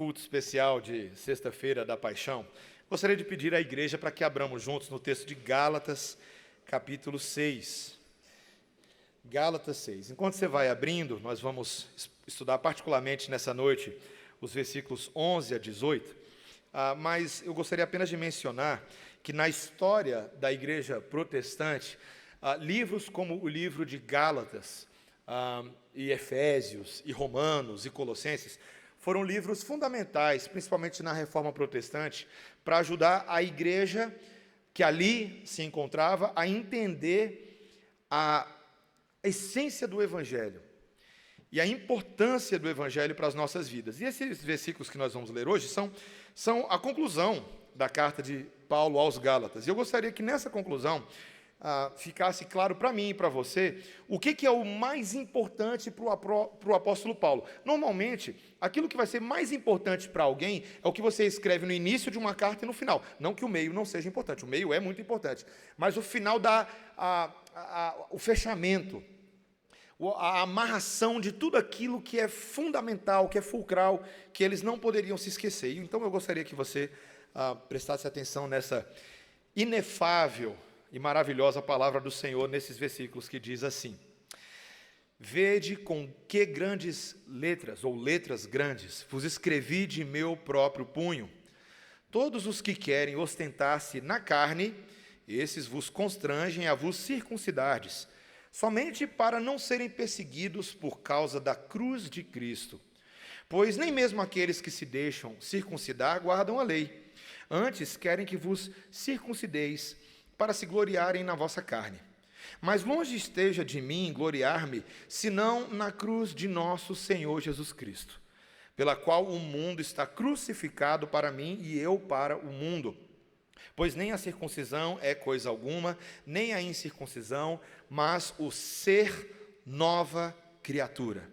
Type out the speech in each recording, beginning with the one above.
Culto especial de sexta-feira da Paixão, gostaria de pedir à igreja para que abramos juntos no texto de Gálatas, capítulo 6. Gálatas 6. Enquanto você vai abrindo, nós vamos estudar particularmente nessa noite os versículos 11 a 18, mas eu gostaria apenas de mencionar que na história da igreja protestante, livros como o livro de Gálatas, e Efésios, e Romanos, e Colossenses, foram livros fundamentais, principalmente na Reforma Protestante, para ajudar a igreja que ali se encontrava a entender a essência do Evangelho e a importância do Evangelho para as nossas vidas. E esses versículos que nós vamos ler hoje são a conclusão da carta de Paulo aos Gálatas. E eu gostaria que nessa conclusão ficasse claro para mim e para você o que é o mais importante para o apóstolo Paulo. Normalmente, aquilo que vai ser mais importante para alguém é o que você escreve no início de uma carta e no final. Não que o meio não seja importante, o meio é muito importante, mas o final dá o fechamento, a amarração de tudo aquilo que é fundamental, que é fulcral, que eles não poderiam se esquecer. Então eu gostaria que você prestasse atenção nessa inefável e maravilhosa palavra do Senhor nesses versículos que diz assim: vede com que grandes letras, ou letras grandes, vos escrevi de meu próprio punho. Todos os que querem ostentar-se na carne, esses vos constrangem a vos circuncidardes, somente para não serem perseguidos por causa da cruz de Cristo. Pois nem mesmo aqueles que se deixam circuncidar guardam a lei. Antes querem que vos circuncideis, para se gloriarem na vossa carne. Mas longe esteja de mim gloriar-me, senão na cruz de nosso Senhor Jesus Cristo, pela qual o mundo está crucificado para mim e eu para o mundo. Pois nem a circuncisão é coisa alguma, nem a incircuncisão, mas o ser nova criatura.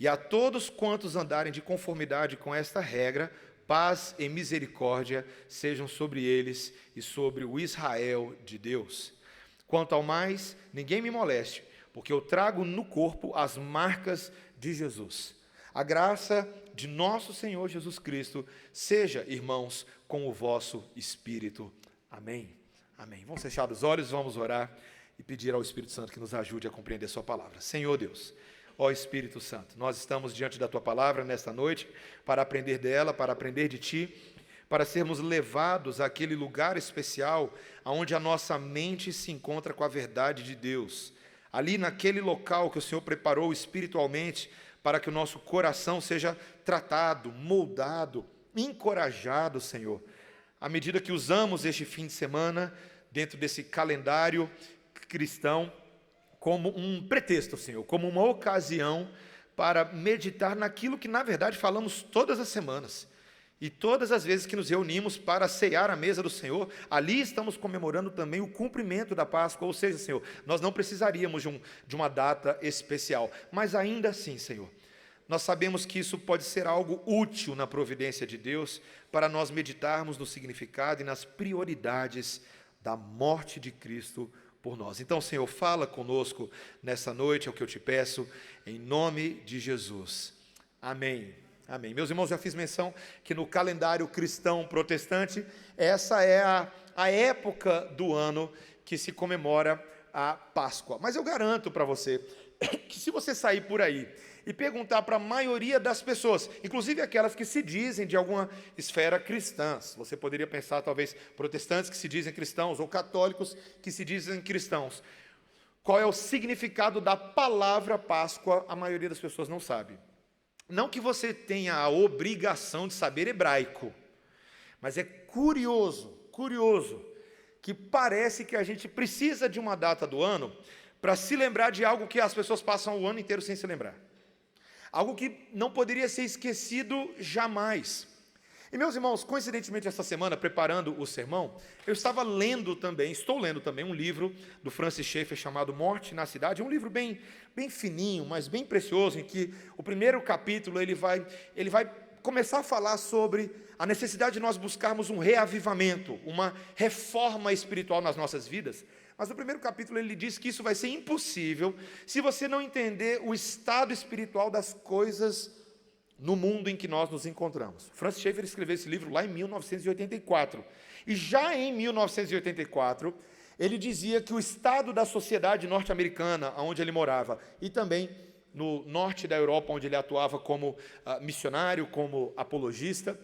E a todos quantos andarem de conformidade com esta regra, paz e misericórdia sejam sobre eles e sobre o Israel de Deus. Quanto ao mais, ninguém me moleste, porque eu trago no corpo as marcas de Jesus. A graça de nosso Senhor Jesus Cristo seja, irmãos, com o vosso espírito. Amém. Amém. Vamos fechar os olhos, vamos orar e pedir ao Espírito Santo que nos ajude a compreender sua palavra. Senhor Deus, ó Espírito Santo, nós estamos diante da Tua Palavra nesta noite para aprender dela, para aprender de Ti, para sermos levados àquele lugar especial onde a nossa mente se encontra com a verdade de Deus. Ali naquele local que o Senhor preparou espiritualmente para que o nosso coração seja tratado, moldado, encorajado, Senhor. À medida que usamos este fim de semana dentro desse calendário cristão, como um pretexto, Senhor, como uma ocasião para meditar naquilo que, na verdade, falamos todas as semanas. E todas as vezes que nos reunimos para cear a mesa do Senhor, ali estamos comemorando também o cumprimento da Páscoa. Ou seja, Senhor, nós não precisaríamos de uma data especial. Mas ainda assim, Senhor, nós sabemos que isso pode ser algo útil na providência de Deus para nós meditarmos no significado e nas prioridades da morte de Cristo por nós. Então, Senhor, fala conosco nessa noite, é o que eu te peço, em nome de Jesus. Amém. Amém. Meus irmãos, já fiz menção que no calendário cristão protestante, essa é a época do ano que se comemora a Páscoa. Mas eu garanto para você que se você sair por aí e perguntar para a maioria das pessoas, inclusive aquelas que se dizem de alguma esfera cristãs, você poderia pensar talvez protestantes que se dizem cristãos ou católicos que se dizem cristãos, qual é o significado da palavra Páscoa, a maioria das pessoas não sabe. Não que você tenha a obrigação de saber hebraico, mas é curioso que parece que a gente precisa de uma data do ano para se lembrar de algo que as pessoas passam o ano inteiro sem se lembrar. Algo que não poderia ser esquecido jamais. E meus irmãos, coincidentemente essa semana, preparando o sermão, estou lendo também um livro do Francis Schaeffer chamado Morte na Cidade, um livro bem fininho, mas bem precioso, em que o primeiro capítulo ele vai começar a falar sobre a necessidade de nós buscarmos um reavivamento, uma reforma espiritual nas nossas vidas. Mas no primeiro capítulo ele diz que isso vai ser impossível se você não entender o estado espiritual das coisas no mundo em que nós nos encontramos. Francis Schaeffer escreveu esse livro lá em 1984. E já em 1984, ele dizia que o estado da sociedade norte-americana, onde ele morava, e também no norte da Europa, onde ele atuava como missionário, como apologista,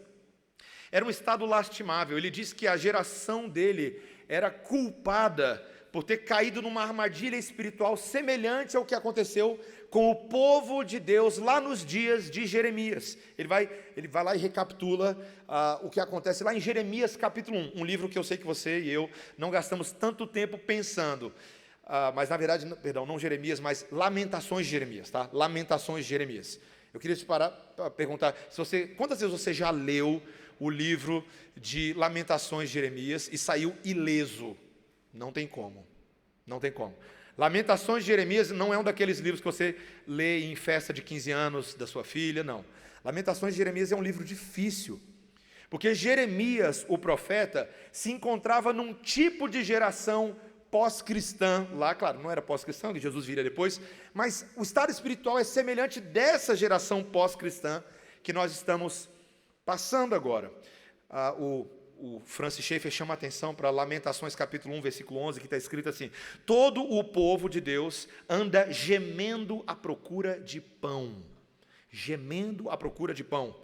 era um estado lastimável. Ele disse que a geração dele era culpada por ter caído numa armadilha espiritual semelhante ao que aconteceu com o povo de Deus lá nos dias de Jeremias. Ele vai lá e recapitula o que acontece lá em Jeremias capítulo 1, um livro que eu sei que você e eu não gastamos tanto tempo pensando, mas na verdade, perdão, não Jeremias, mas Lamentações de Jeremias, tá? Lamentações de Jeremias. Eu queria te parar para perguntar, quantas vezes você já leu o livro de Lamentações de Jeremias e saiu ileso? Não tem como, não tem como. Lamentações de Jeremias não é um daqueles livros que você lê em festa de 15 anos da sua filha, não. Lamentações de Jeremias é um livro difícil, porque Jeremias, o profeta, se encontrava num tipo de geração pós-cristã, lá, claro, não era pós-cristã, que Jesus viria depois, mas o estado espiritual é semelhante dessa geração pós-cristã que nós estamos passando agora. O Francis Schaeffer chama a atenção para Lamentações capítulo 1, versículo 11, que está escrito assim: todo o povo de Deus anda gemendo à procura de pão. Gemendo à procura de pão.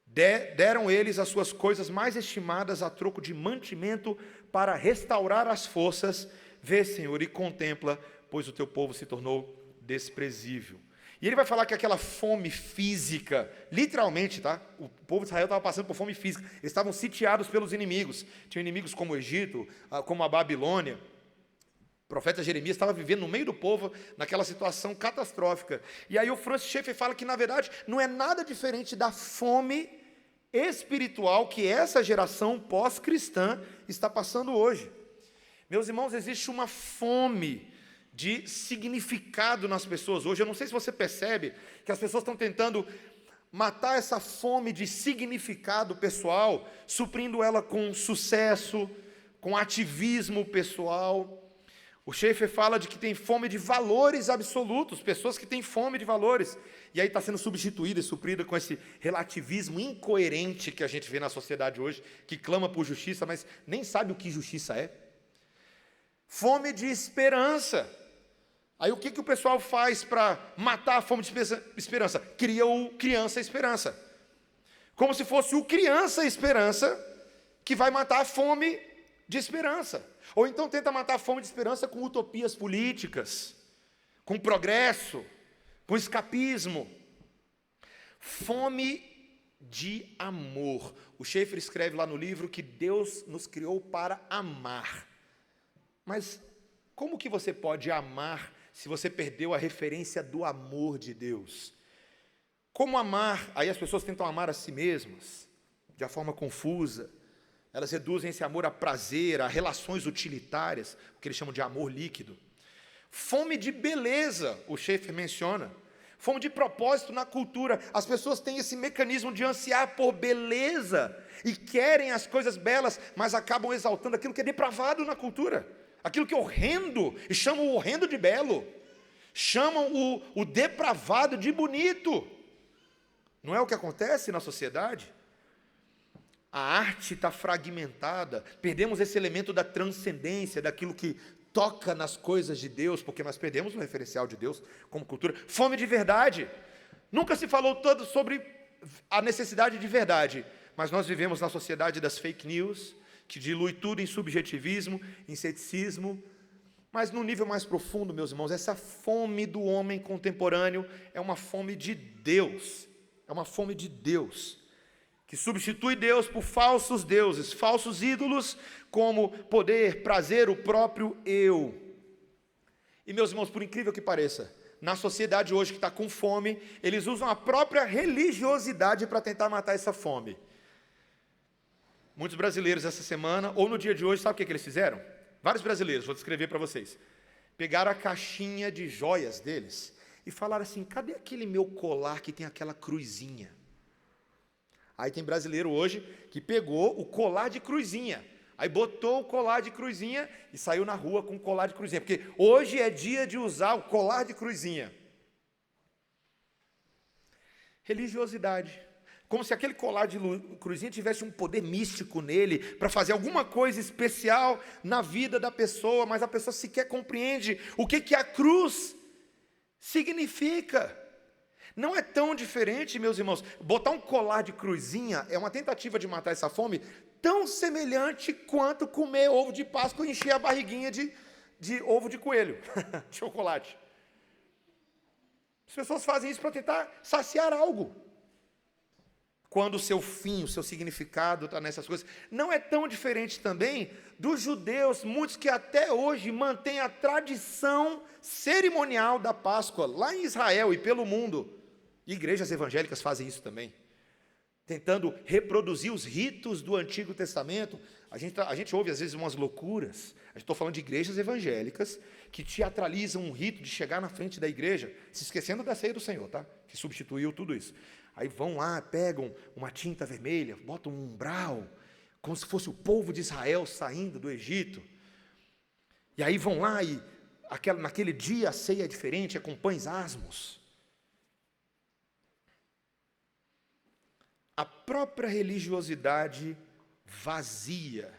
Deram eles as suas coisas mais estimadas a troco de mantimento para restaurar as forças. Vê, Senhor, e contempla, pois o teu povo se tornou desprezível. E ele vai falar que aquela fome física, literalmente, tá? O povo de Israel estava passando por fome física. Eles estavam sitiados pelos inimigos. Tinham inimigos como o Egito, como a Babilônia. O profeta Jeremias estava vivendo no meio do povo, naquela situação catastrófica. E aí o Francis Schaeffer fala que, na verdade, não é nada diferente da fome espiritual que essa geração pós-cristã está passando hoje. Meus irmãos, existe uma fome de significado nas pessoas hoje. Eu não sei se você percebe que as pessoas estão tentando matar essa fome de significado pessoal, suprindo ela com sucesso, com ativismo pessoal. O Schaeffer fala de que tem fome de valores absolutos, pessoas que têm fome de valores, e aí está sendo substituída e suprida com esse relativismo incoerente que a gente vê na sociedade hoje, que clama por justiça, mas nem sabe o que justiça é. Fome de esperança. Aí o que o pessoal faz para matar a fome de esperança? Cria o Criança Esperança. Como se fosse o Criança Esperança que vai matar a fome de esperança. Ou então tenta matar a fome de esperança com utopias políticas, com progresso, com escapismo. Fome de amor. O Schaeffer escreve lá no livro que Deus nos criou para amar. Mas como que você pode amar se você perdeu a referência do amor de Deus? Como amar? Aí as pessoas tentam amar a si mesmas, de uma forma confusa. Elas reduzem esse amor a prazer, a relações utilitárias, o que eles chamam de amor líquido. Fome de beleza, o Schaeffer menciona. Fome de propósito na cultura. As pessoas têm esse mecanismo de ansiar por beleza e querem as coisas belas, mas acabam exaltando aquilo que é depravado na cultura. Aquilo que é horrendo, e chamam o horrendo de belo, chamam o depravado de bonito. Não é o que acontece na sociedade? A arte está fragmentada, perdemos esse elemento da transcendência, daquilo que toca nas coisas de Deus, porque nós perdemos o referencial de Deus como cultura. Fome de verdade. Nunca se falou tanto sobre a necessidade de verdade, mas nós vivemos na sociedade das fake news, que dilui tudo em subjetivismo, em ceticismo. Mas no nível mais profundo, meus irmãos, essa fome do homem contemporâneo é uma fome de Deus. É uma fome de Deus, que substitui Deus por falsos deuses, falsos ídolos, como poder, prazer, o próprio eu. E, meus irmãos, por incrível que pareça, na sociedade hoje que está com fome, eles usam a própria religiosidade para tentar matar essa fome. Muitos brasileiros essa semana, ou no dia de hoje, sabe o que eles fizeram? Vários brasileiros, vou descrever para vocês. Pegaram a caixinha de joias deles e falaram assim: cadê aquele meu colar que tem aquela cruzinha? Aí tem brasileiro hoje que pegou o colar de cruzinha, aí botou o colar de cruzinha e saiu na rua com o colar de cruzinha, porque hoje é dia de usar o colar de cruzinha. Religiosidade. Como se aquele colar de cruzinha tivesse um poder místico nele, para fazer alguma coisa especial na vida da pessoa, mas a pessoa sequer compreende o que a cruz significa. Não é tão diferente, meus irmãos, botar um colar de cruzinha é uma tentativa de matar essa fome, tão semelhante quanto comer ovo de Páscoa e encher a barriguinha de ovo de coelho, de chocolate. As pessoas fazem isso para tentar saciar algo. Quando o seu fim, o seu significado está nessas coisas. Não é tão diferente também dos judeus, muitos que até hoje mantêm a tradição cerimonial da Páscoa, lá em Israel e pelo mundo. Igrejas evangélicas fazem isso também, tentando reproduzir os ritos do Antigo Testamento. A gente ouve às vezes umas loucuras. Estou falando de igrejas evangélicas que teatralizam um rito de chegar na frente da igreja, se esquecendo da ceia do Senhor, tá? Que substituiu tudo isso. Aí vão lá, pegam uma tinta vermelha, botam um umbral, como se fosse o povo de Israel saindo do Egito. E aí vão lá e naquele dia a ceia é diferente, é com pães asmos. A própria religiosidade vazia,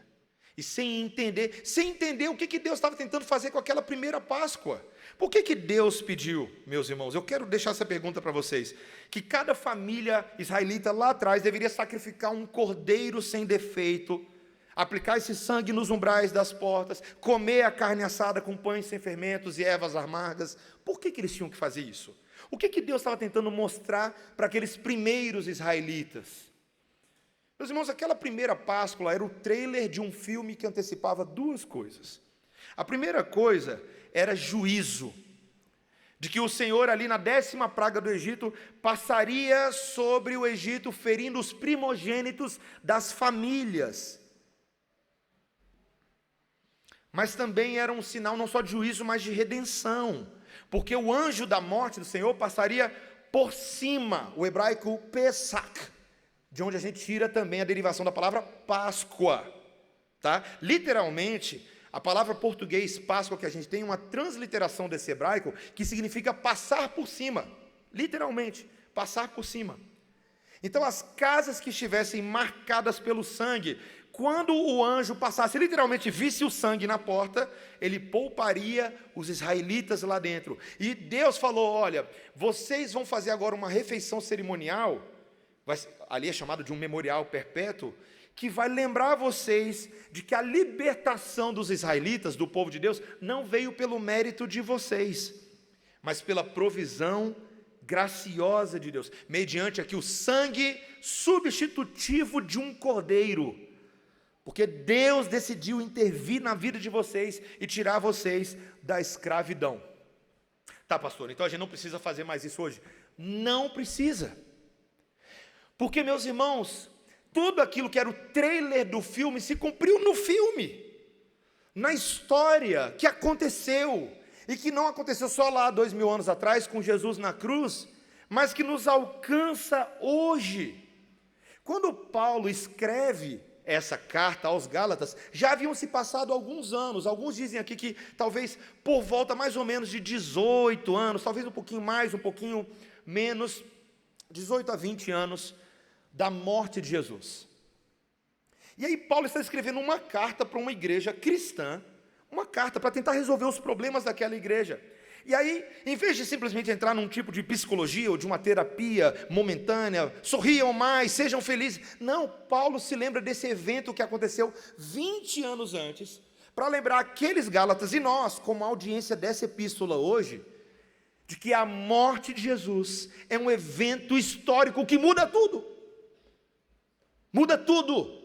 e sem entender o que Deus estava tentando fazer com aquela primeira Páscoa. Por que Deus pediu, meus irmãos? Eu quero deixar essa pergunta para vocês, que cada família israelita lá atrás deveria sacrificar um cordeiro sem defeito, aplicar esse sangue nos umbrais das portas, comer a carne assada com pães sem fermentos e ervas amargas. Por que eles tinham que fazer isso? O que Deus estava tentando mostrar para aqueles primeiros israelitas? Meus irmãos, aquela primeira Páscoa era o trailer de um filme que antecipava duas coisas. A primeira coisa era juízo, de que o Senhor ali na 10ª praga do Egito passaria sobre o Egito, ferindo os primogênitos das famílias. Mas também era um sinal não só de juízo, mas de redenção, porque o anjo da morte do Senhor passaria por cima, o hebraico Pesach, de onde a gente tira também a derivação da palavra Páscoa, tá? Literalmente, a palavra português Páscoa que a gente tem uma transliteração desse hebraico que significa passar por cima, literalmente, passar por cima. Então, as casas que estivessem marcadas pelo sangue, quando o anjo passasse, literalmente visse o sangue na porta, ele pouparia os israelitas lá dentro. E Deus falou: olha, vocês vão fazer agora uma refeição cerimonial, ali é chamado de um memorial perpétuo, que vai lembrar vocês de que a libertação dos israelitas, do povo de Deus, não veio pelo mérito de vocês, mas pela provisão graciosa de Deus, mediante aqui o sangue substitutivo de um cordeiro, porque Deus decidiu intervir na vida de vocês e tirar vocês da escravidão. Tá, pastor, então a gente não precisa fazer mais isso hoje? Não precisa. Porque, meus irmãos, tudo aquilo que era o trailer do filme se cumpriu no filme, na história que aconteceu, e que não aconteceu só lá 2000 anos atrás, com Jesus na cruz, mas que nos alcança hoje. Quando Paulo escreve essa carta aos Gálatas, já haviam se passado alguns anos, alguns dizem aqui que talvez por volta mais ou menos de 18 anos, talvez um pouquinho mais, um pouquinho menos, 18 a 20 anos, da morte de Jesus. E aí Paulo está escrevendo uma carta para uma igreja cristã, uma carta para tentar resolver os problemas daquela igreja. E aí, em vez de simplesmente entrar num tipo de psicologia ou de uma terapia momentânea, sorriam mais, sejam felizes, não, Paulo se lembra desse evento que aconteceu 20 anos antes, para lembrar aqueles Gálatas e nós, como audiência dessa epístola hoje, de que a morte de Jesus é um evento histórico que muda tudo. Muda tudo.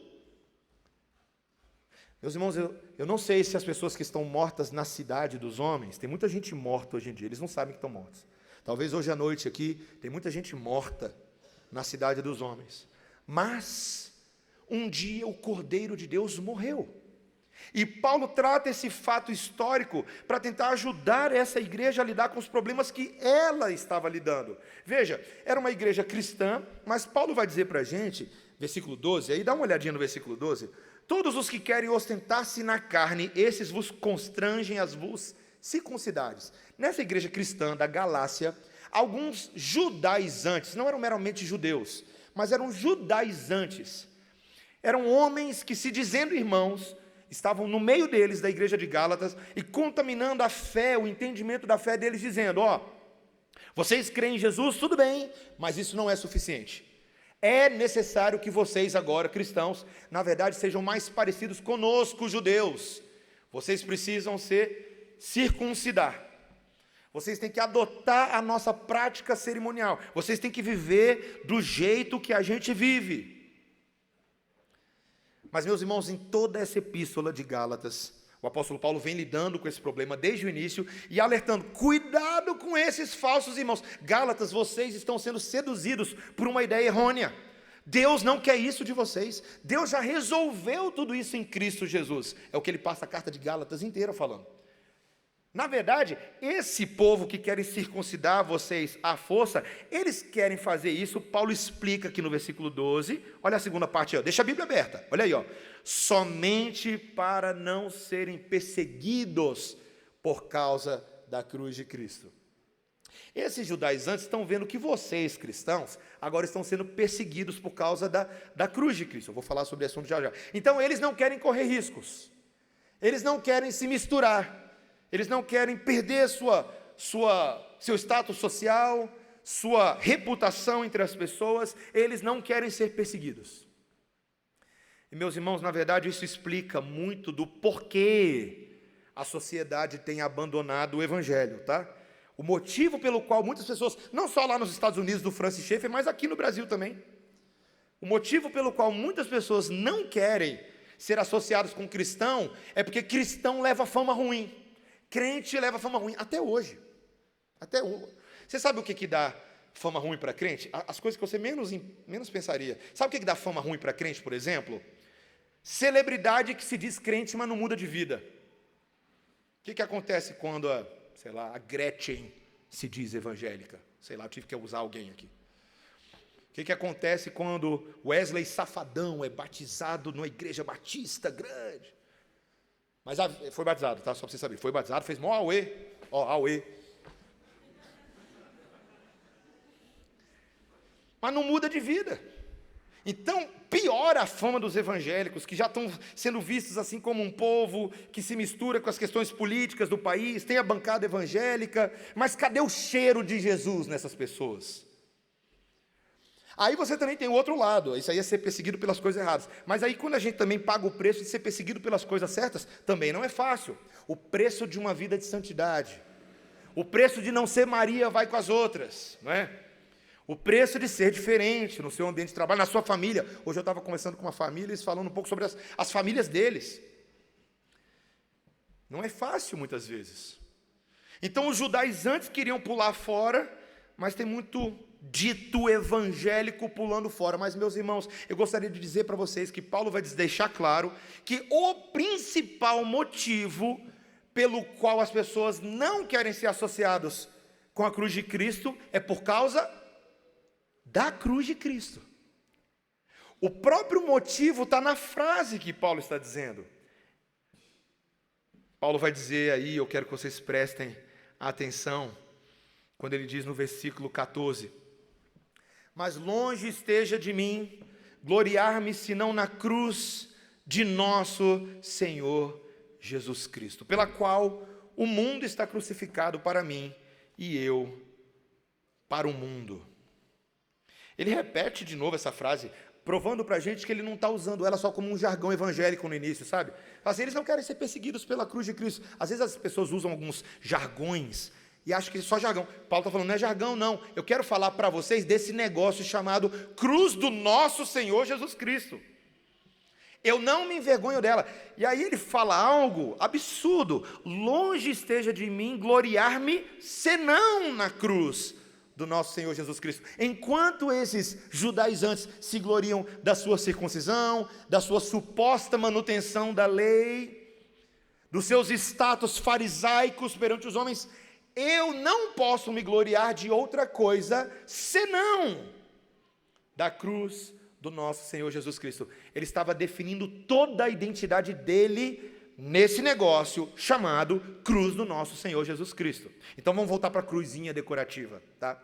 Meus irmãos, eu não sei se as pessoas que estão mortas na cidade dos homens, tem muita gente morta hoje em dia, eles não sabem que estão mortos. Talvez hoje à noite aqui, tem muita gente morta na cidade dos homens. Mas, um dia o Cordeiro de Deus morreu. E Paulo trata esse fato histórico para tentar ajudar essa igreja a lidar com os problemas que ela estava lidando. Veja, era uma igreja cristã, mas Paulo vai dizer para a gente, versículo 12, aí dá uma olhadinha no versículo 12, todos os que querem ostentar-se na carne, esses vos constrangem as vos circuncidares. Nessa igreja cristã da Galácia, alguns judaizantes, não eram meramente judeus, mas eram judaizantes. Eram homens que, se dizendo irmãos, estavam no meio deles, da igreja de Gálatas, e contaminando a fé, o entendimento da fé deles, dizendo: vocês creem em Jesus, tudo bem, mas isso não é suficiente. É necessário que vocês agora, cristãos, na verdade, sejam mais parecidos conosco, judeus. Vocês precisam circuncidar. Vocês têm que adotar a nossa prática cerimonial. Vocês têm que viver do jeito que a gente vive. Mas, meus irmãos, em toda essa epístola de Gálatas, o apóstolo Paulo vem lidando com esse problema desde o início e alertando: cuidado com esses falsos irmãos. Gálatas, vocês estão sendo seduzidos por uma ideia errônea. Deus não quer isso de vocês. Deus já resolveu tudo isso em Cristo Jesus. É o que ele passa a carta de Gálatas inteira falando. Na verdade, esse povo que querem circuncidar vocês à força, eles querem fazer isso. Paulo explica aqui no versículo 12, olha a segunda parte, deixa a Bíblia aberta, olha aí, somente para não serem perseguidos por causa da cruz de Cristo. Esses judaizantes estão vendo que vocês, cristãos, agora estão sendo perseguidos por causa da cruz de Cristo. Eu vou falar sobre esse assunto já já. Então, eles não querem correr riscos, eles não querem se misturar, eles não querem perder seu status social, sua reputação entre as pessoas, eles não querem ser perseguidos. E, meus irmãos, na verdade, isso explica muito do porquê a sociedade tem abandonado o Evangelho, tá? O motivo pelo qual muitas pessoas, não só lá nos Estados Unidos do Francis Schaeffer, mas aqui no Brasil também, o motivo pelo qual muitas pessoas não querem ser associados com cristão, é porque cristão leva fama ruim. Crente leva fama ruim, até hoje. Você sabe o que dá fama ruim para crente? As coisas que você menos pensaria. Sabe o que dá fama ruim para crente, por exemplo? Celebridade que se diz crente, mas não muda de vida. O que acontece quando a Gretchen se diz evangélica? Eu tive que usar alguém aqui. O que acontece quando Wesley Safadão é batizado numa igreja batista grande? Mas foi batizado, tá? Só para você saber. Foi batizado, fez mó auê. Mas não muda de vida. Então, piora a fama dos evangélicos, que já estão sendo vistos assim como um povo que se mistura com as questões políticas do país, tem a bancada evangélica, mas cadê o cheiro de Jesus nessas pessoas? Aí você também tem o outro lado, isso aí é ser perseguido pelas coisas erradas. Mas aí quando a gente também paga o preço de ser perseguido pelas coisas certas, também não é fácil. O preço de uma vida de santidade, o preço de não ser Maria vai com as outras, não é? O preço de ser diferente no seu ambiente de trabalho, na sua família. Hoje eu estava conversando com uma família, eles falando um pouco sobre as famílias deles. Não é fácil muitas vezes. Então os judaizantes queriam pular fora, mas tem muito dito evangélico pulando fora. Mas, meus irmãos, eu gostaria de dizer para vocês que Paulo vai deixar claro que o principal motivo pelo qual as pessoas não querem ser associados com a cruz de Cristo é por causa da cruz de Cristo. O próprio motivo está na frase que Paulo está dizendo. Paulo vai dizer aí, eu quero que vocês prestem atenção, quando ele diz no versículo 14: mas longe esteja de mim gloriar-me senão na cruz de nosso Senhor Jesus Cristo, pela qual o mundo está crucificado para mim e eu para o mundo. Ele repete de novo essa frase, provando para a gente que ele não está usando ela só como um jargão evangélico no início, sabe? Assim, eles não querem ser perseguidos pela cruz de Cristo. Às vezes as pessoas usam alguns jargões e acham que é só jargão. Paulo está falando, não é jargão não, eu quero falar para vocês desse negócio chamado cruz do nosso Senhor Jesus Cristo. Eu não me envergonho dela. E aí ele fala algo absurdo: longe esteja de mim gloriar-me senão na cruz do nosso Senhor Jesus Cristo. Enquanto esses judaizantes se gloriam da sua circuncisão, da sua suposta manutenção da lei, dos seus status farisaicos perante os homens, eu não posso me gloriar de outra coisa senão da cruz do nosso Senhor Jesus Cristo. Ele estava definindo toda a identidade dele nesse negócio chamado cruz do nosso Senhor Jesus Cristo. Então vamos voltar para a cruzinha decorativa, tá?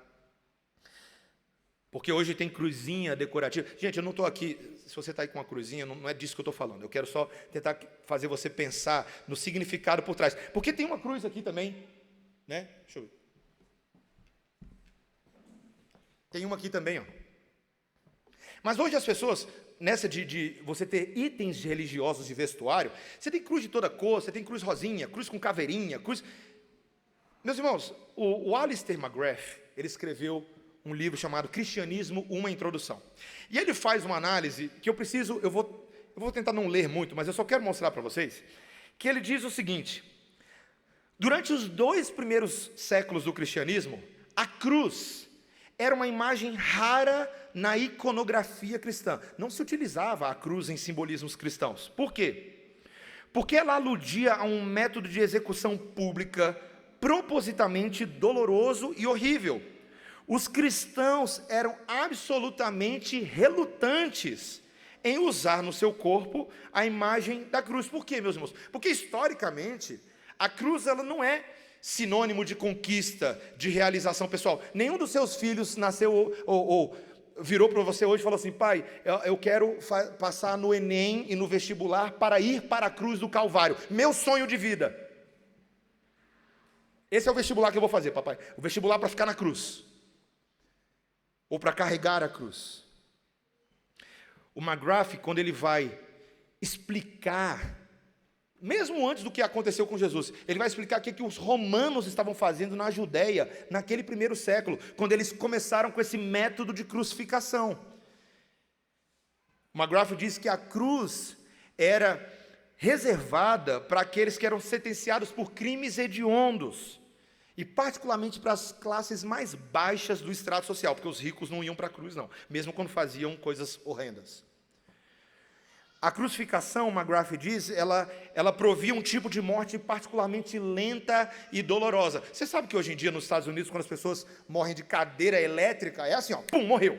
Porque hoje tem cruzinha decorativa. Gente, eu não estou aqui, se você está aí com uma cruzinha, não é disso que eu estou falando. Eu quero só tentar fazer você pensar no significado por trás. Porque tem uma cruz aqui também, né? Deixa eu ver. Tem uma aqui também, ó. Mas hoje as pessoas, nessa de você ter itens religiosos de vestuário, você tem cruz de toda cor, você tem cruz rosinha, cruz com caveirinha, cruz... Meus irmãos, o Alistair McGrath, ele escreveu um livro chamado Cristianismo, uma Introdução. E ele faz uma análise que eu vou tentar não ler muito, mas eu só quero mostrar para vocês, que ele diz o seguinte: durante os 2 primeiros séculos do cristianismo, a cruz era uma imagem rara na iconografia cristã. Não se utilizava a cruz em simbolismos cristãos. Por quê? Porque ela aludia a um método de execução pública propositalmente doloroso e horrível. Os cristãos eram absolutamente relutantes em usar no seu corpo a imagem da cruz. Por quê, meus irmãos? Porque historicamente a cruz ela não é sinônimo de conquista, de realização pessoal. Nenhum dos seus filhos nasceu ou virou para você hoje e falou assim: pai, eu quero passar no Enem e no vestibular para ir para a cruz do Calvário. Meu sonho de vida. Esse é o vestibular que eu vou fazer, papai. O vestibular para ficar na cruz. Ou para carregar a cruz. O McGrath, quando ele vai explicar, mesmo antes do que aconteceu com Jesus, ele vai explicar o que os romanos estavam fazendo na Judéia, naquele primeiro século, quando eles começaram com esse método de crucificação. O McGrath diz que a cruz era reservada para aqueles que eram sentenciados por crimes hediondos, e particularmente para as classes mais baixas do estrato social, porque os ricos não iam para a cruz, não, mesmo quando faziam coisas horrendas. A crucificação, McGrath diz, ela provia um tipo de morte particularmente lenta e dolorosa. Você sabe que hoje em dia, nos Estados Unidos, quando as pessoas morrem de cadeira elétrica, é assim, ó, pum, morreu.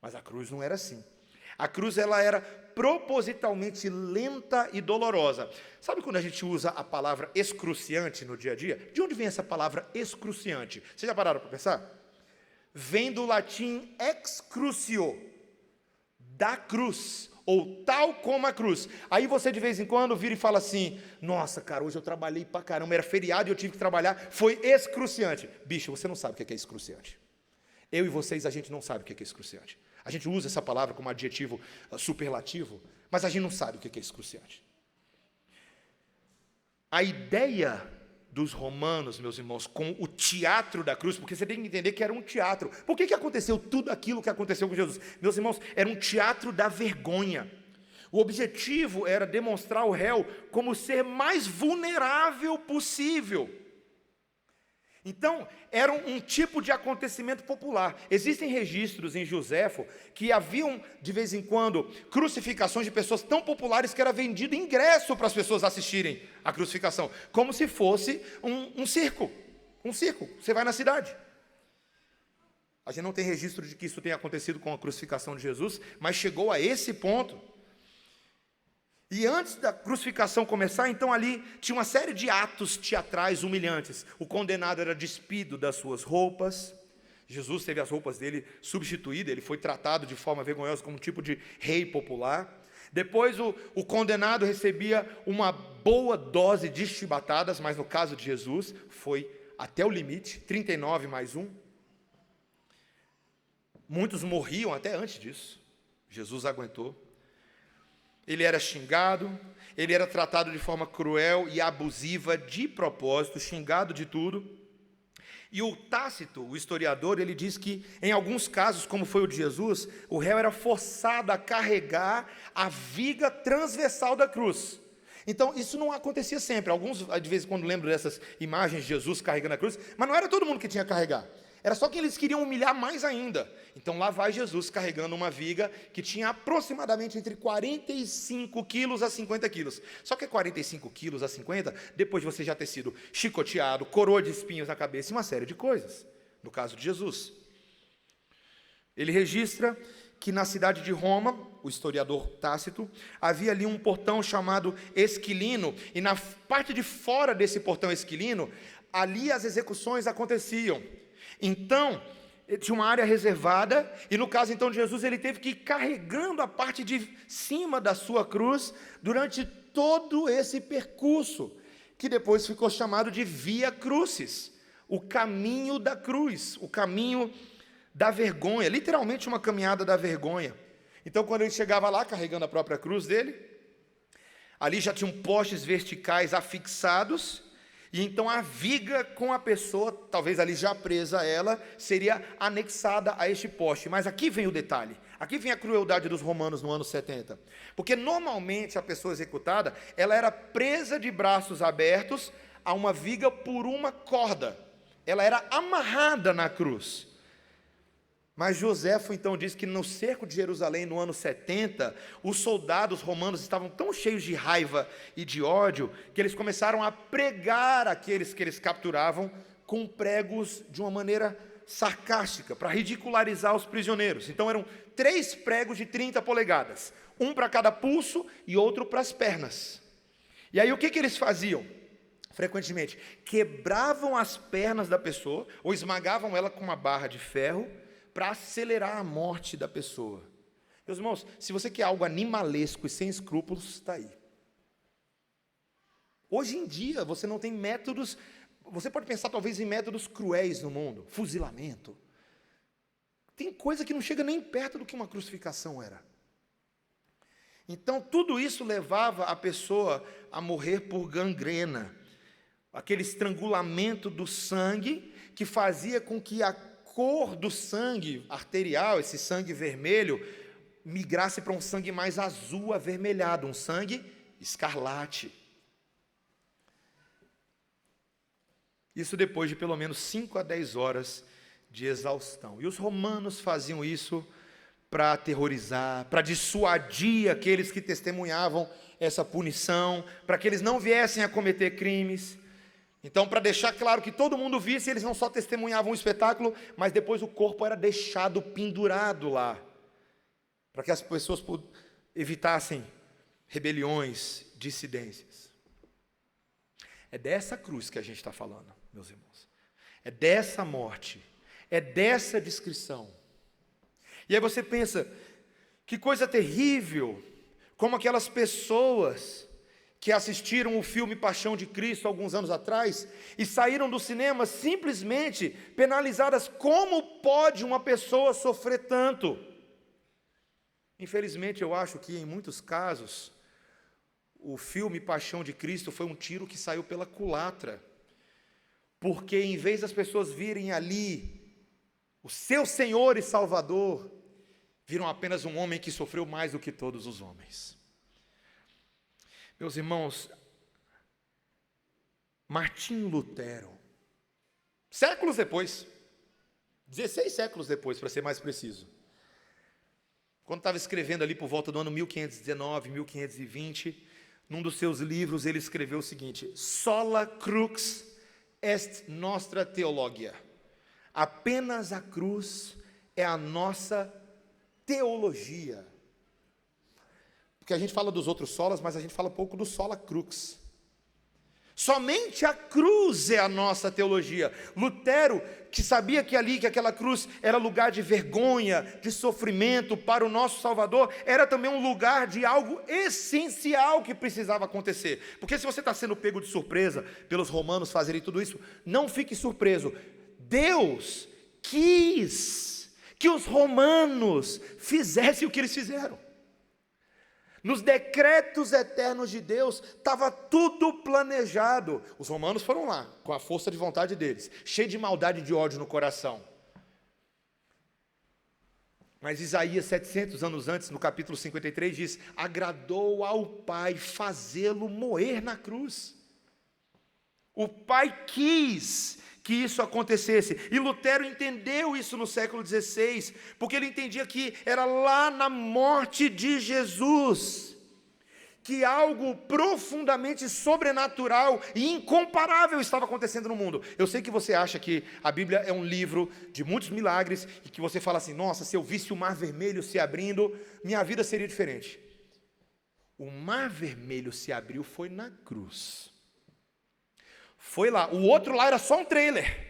Mas a cruz não era assim. A cruz ela era propositalmente lenta e dolorosa. Sabe quando a gente usa a palavra excruciante no dia a dia? De onde vem essa palavra excruciante? Vocês já pararam para pensar? Vem do latim excrucio, da cruz, ou tal como a cruz. Aí você de vez em quando vira e fala assim: nossa, cara, hoje eu trabalhei pra caramba, era feriado e eu tive que trabalhar, foi excruciante. Bicho, você não sabe o que é excruciante. Eu e vocês, a gente não sabe o que é excruciante. A gente usa essa palavra como adjetivo superlativo, mas a gente não sabe o que é excruciante. A ideia dos romanos, meus irmãos, com o teatro da cruz, porque você tem que entender que era um teatro. Por que aconteceu tudo aquilo que aconteceu com Jesus? Meus irmãos, era um teatro da vergonha. O objetivo era demonstrar o réu como o ser mais vulnerável possível. Então, era um tipo de acontecimento popular. Existem registros em Joséfo que haviam, de vez em quando, crucificações de pessoas tão populares que era vendido ingresso para as pessoas assistirem à crucificação, como se fosse um circo. Um circo, você vai na cidade. A gente não tem registro de que isso tenha acontecido com a crucificação de Jesus, mas chegou a esse ponto. E antes da crucificação começar, então ali tinha uma série de atos teatrais humilhantes. O condenado era despido das suas roupas. Jesus teve as roupas dele substituídas, ele foi tratado de forma vergonhosa como um tipo de rei popular. Depois o condenado recebia uma boa dose de chibatadas, mas no caso de Jesus foi até o limite, 39 mais 1. Muitos morriam até antes disso. Jesus aguentou. Ele era xingado, ele era tratado de forma cruel e abusiva de propósito, xingado de tudo. E o Tácito, o historiador, ele diz que, em alguns casos, como foi o de Jesus, o réu era forçado a carregar a viga transversal da cruz. Então, isso não acontecia sempre. Alguns, de vez em quando, lembram dessas imagens de Jesus carregando a cruz, mas não era todo mundo que tinha que carregar. Era só que eles queriam humilhar mais ainda. Então lá vai Jesus carregando uma viga que tinha aproximadamente entre 45 quilos a 50 quilos. Só que 45 quilos a 50, depois de você já ter sido chicoteado, coroa de espinhos na cabeça e uma série de coisas. No caso de Jesus. Ele registra que na cidade de Roma, o historiador Tácito, havia ali um portão chamado Esquilino, e na parte de fora desse portão Esquilino, ali as execuções aconteciam. Então, tinha uma área reservada, e no caso então de Jesus, ele teve que ir carregando a parte de cima da sua cruz, durante todo esse percurso, que depois ficou chamado de Via Crucis, o caminho da cruz, o caminho da vergonha, literalmente uma caminhada da vergonha. Então, quando ele chegava lá, carregando a própria cruz dele, ali já tinham postes verticais afixados, e então a viga com a pessoa, talvez ali já presa a ela, seria anexada a este poste. Mas aqui vem o detalhe, aqui vem a crueldade dos romanos no ano 70. Porque normalmente a pessoa executada, ela era presa de braços abertos a uma viga por uma corda. Ela era amarrada na cruz. Mas Joséfo então diz que no cerco de Jerusalém, no ano 70, os soldados romanos estavam tão cheios de raiva e de ódio, que eles começaram a pregar aqueles que eles capturavam com pregos de uma maneira sarcástica, para ridicularizar os prisioneiros. Então eram 3 pregos de 30 polegadas, um para cada pulso e outro para as pernas. E aí o que eles faziam? Frequentemente, quebravam as pernas da pessoa, ou esmagavam ela com uma barra de ferro, para acelerar a morte da pessoa. Meus irmãos, se você quer algo animalesco e sem escrúpulos, está aí. Hoje em dia, você não tem métodos, você pode pensar talvez em métodos cruéis no mundo, fuzilamento. Tem coisa que não chega nem perto do que uma crucificação era. Então, tudo isso levava a pessoa a morrer por gangrena, aquele estrangulamento do sangue, que fazia com que a cor do sangue arterial, esse sangue vermelho, migrasse para um sangue mais azul avermelhado, um sangue escarlate. Isso depois de pelo menos 5 a 10 horas de exaustão. E os romanos faziam isso para aterrorizar, para dissuadir aqueles que testemunhavam essa punição, para que eles não viessem a cometer crimes. Então, para deixar claro que todo mundo visse, eles não só testemunhavam o espetáculo, mas depois o corpo era deixado pendurado lá, para que as pessoas evitassem rebeliões, dissidências. É dessa cruz que a gente está falando, meus irmãos. É dessa morte, é dessa descrição. E aí você pensa, que coisa terrível, como aquelas pessoas que assistiram o filme Paixão de Cristo alguns anos atrás e saíram do cinema simplesmente penalizadas. Como pode uma pessoa sofrer tanto? Infelizmente, eu acho que em muitos casos o filme Paixão de Cristo foi um tiro que saiu pela culatra, porque em vez das pessoas virem ali o seu Senhor e Salvador, viram apenas um homem que sofreu mais do que todos os homens. Meus irmãos, Martinho Lutero, séculos depois, 16 séculos depois, para ser mais preciso, quando estava escrevendo ali por volta do ano 1519, 1520, num dos seus livros ele escreveu o seguinte: sola crux est nostra theologia. Apenas a cruz é a nossa teologia. Porque a gente fala dos outros solas, mas a gente fala pouco do sola crux. Somente a cruz é a nossa teologia. Lutero, que sabia que ali, que aquela cruz era lugar de vergonha, de sofrimento para o nosso Salvador, era também um lugar de algo essencial que precisava acontecer. Porque se você está sendo pego de surpresa pelos romanos fazerem tudo isso, não fique surpreso. Deus quis que os romanos fizessem o que eles fizeram. Nos decretos eternos de Deus, estava tudo planejado. Os romanos foram lá, com a força de vontade deles, cheio de maldade e de ódio no coração. Mas Isaías, 700 anos antes, no capítulo 53, diz: agradou ao Pai fazê-lo moer na cruz. O Pai quis que isso acontecesse, e Lutero entendeu isso no século XVI, porque ele entendia que era lá na morte de Jesus que algo profundamente sobrenatural e incomparável estava acontecendo no mundo. Eu sei que você acha que a Bíblia é um livro de muitos milagres e que você fala assim, nossa, se eu visse o Mar Vermelho se abrindo, minha vida seria diferente. O Mar Vermelho se abriu foi na cruz. Foi lá. O outro lá era só um trailer.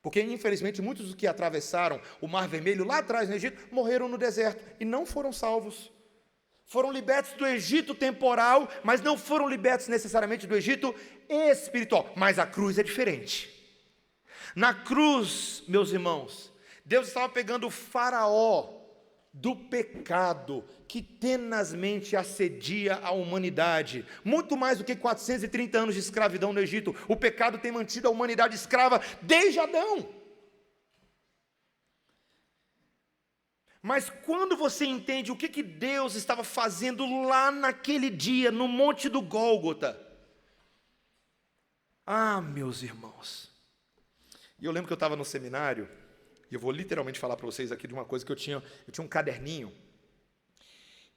Porque, infelizmente, muitos dos que atravessaram o Mar Vermelho lá atrás no Egito morreram no deserto e não foram salvos. Foram libertos do Egito temporal, mas não foram libertos necessariamente do Egito espiritual. Mas a cruz é diferente. Na cruz, meus irmãos, Deus estava pegando o faraó do pecado que tenazmente assedia a humanidade. Muito mais do que 430 anos de escravidão no Egito. O pecado tem mantido a humanidade escrava desde Adão. Mas quando você entende o que Deus estava fazendo lá naquele dia, no Monte do Gólgota, meus irmãos, e eu lembro que eu estava no seminário, e eu vou literalmente falar para vocês aqui de uma coisa que eu tinha um caderninho,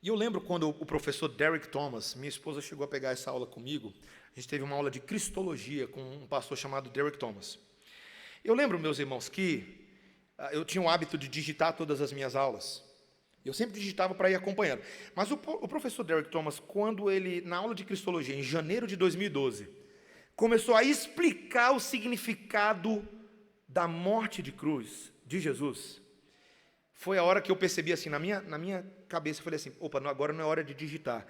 e eu lembro quando o professor Derek Thomas, minha esposa chegou a pegar essa aula comigo, a gente teve uma aula de cristologia com um pastor chamado Derek Thomas. Eu lembro, meus irmãos, que eu tinha o hábito de digitar todas as minhas aulas. Eu sempre digitava para ir acompanhando. Mas o professor Derek Thomas, quando ele, na aula de cristologia, em janeiro de 2012, começou a explicar o significado da morte de cruz de Jesus, foi a hora que eu percebi assim, na minha cabeça, eu falei assim, opa, agora não é hora de digitar.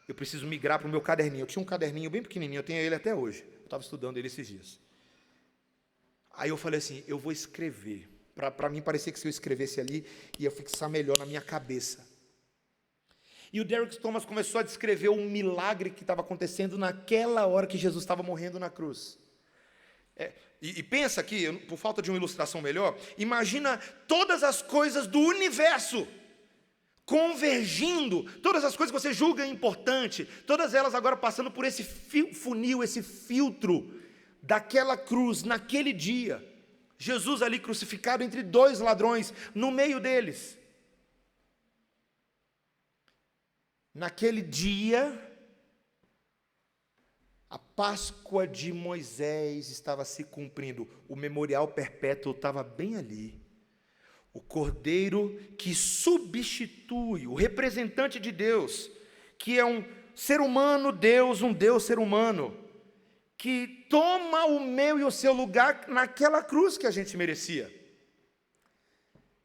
Eu preciso migrar para o meu caderninho. Eu tinha um caderninho bem pequenininho, eu tenho ele até hoje. Eu estava estudando ele esses dias. Aí eu falei assim, eu vou escrever. Para mim parecia que se eu escrevesse ali, ia fixar melhor na minha cabeça. E o Derek Thomas começou a descrever o milagre que estava acontecendo naquela hora que Jesus estava morrendo na cruz. E pensa aqui, por falta de uma ilustração melhor, imagina todas as coisas do universo convergindo, todas as coisas que você julga importante, todas elas agora passando por esse funil, esse filtro daquela cruz, naquele dia. Jesus ali crucificado entre dois ladrões, no meio deles. Naquele dia, a Páscoa de Moisés estava se cumprindo, o memorial perpétuo estava bem ali. O Cordeiro que substitui, o representante de Deus, que é um ser humano Deus, um Deus ser humano, que toma o meu e o seu lugar naquela cruz que a gente merecia.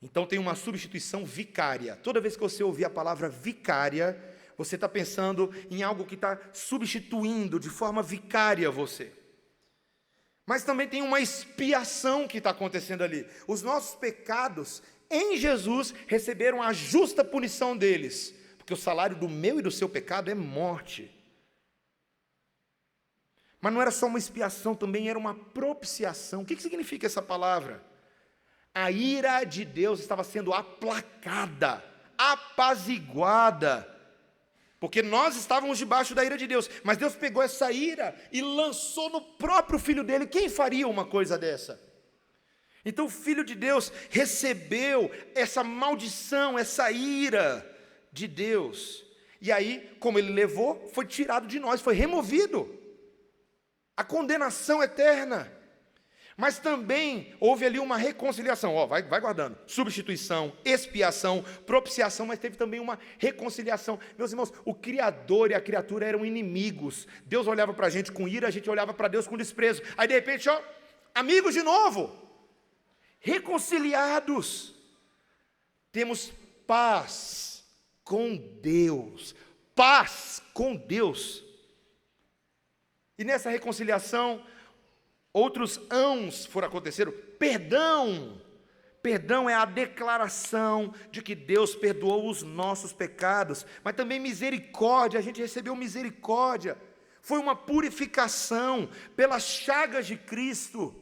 Então tem uma substituição vicária. Toda vez que você ouvir a palavra vicária, você está pensando em algo que está substituindo de forma vicária você. Mas também tem uma expiação que está acontecendo ali. Os nossos pecados em Jesus receberam a justa punição deles, porque o salário do meu e do seu pecado é morte. Mas não era só uma expiação, também era uma propiciação. O que significa essa palavra? A ira de Deus estava sendo aplacada, apaziguada, porque nós estávamos debaixo da ira de Deus, mas Deus pegou essa ira e lançou no próprio Filho dele. Quem faria uma coisa dessa? Então o Filho de Deus recebeu essa maldição, essa ira de Deus, e aí, como ele levou, foi tirado de nós, foi removido a condenação eterna. Mas também houve ali uma reconciliação, vai guardando, substituição, expiação, propiciação, mas teve também uma reconciliação. Meus irmãos, o Criador e a criatura eram inimigos. Deus olhava para a gente com ira, a gente olhava para Deus com desprezo. Aí de repente, amigos de novo, reconciliados, temos paz com Deus, paz com Deus. E nessa reconciliação, outros ãos foram acontecer. Perdão é a declaração de que Deus perdoou os nossos pecados, mas também misericórdia, a gente recebeu misericórdia, foi uma purificação pelas chagas de Cristo,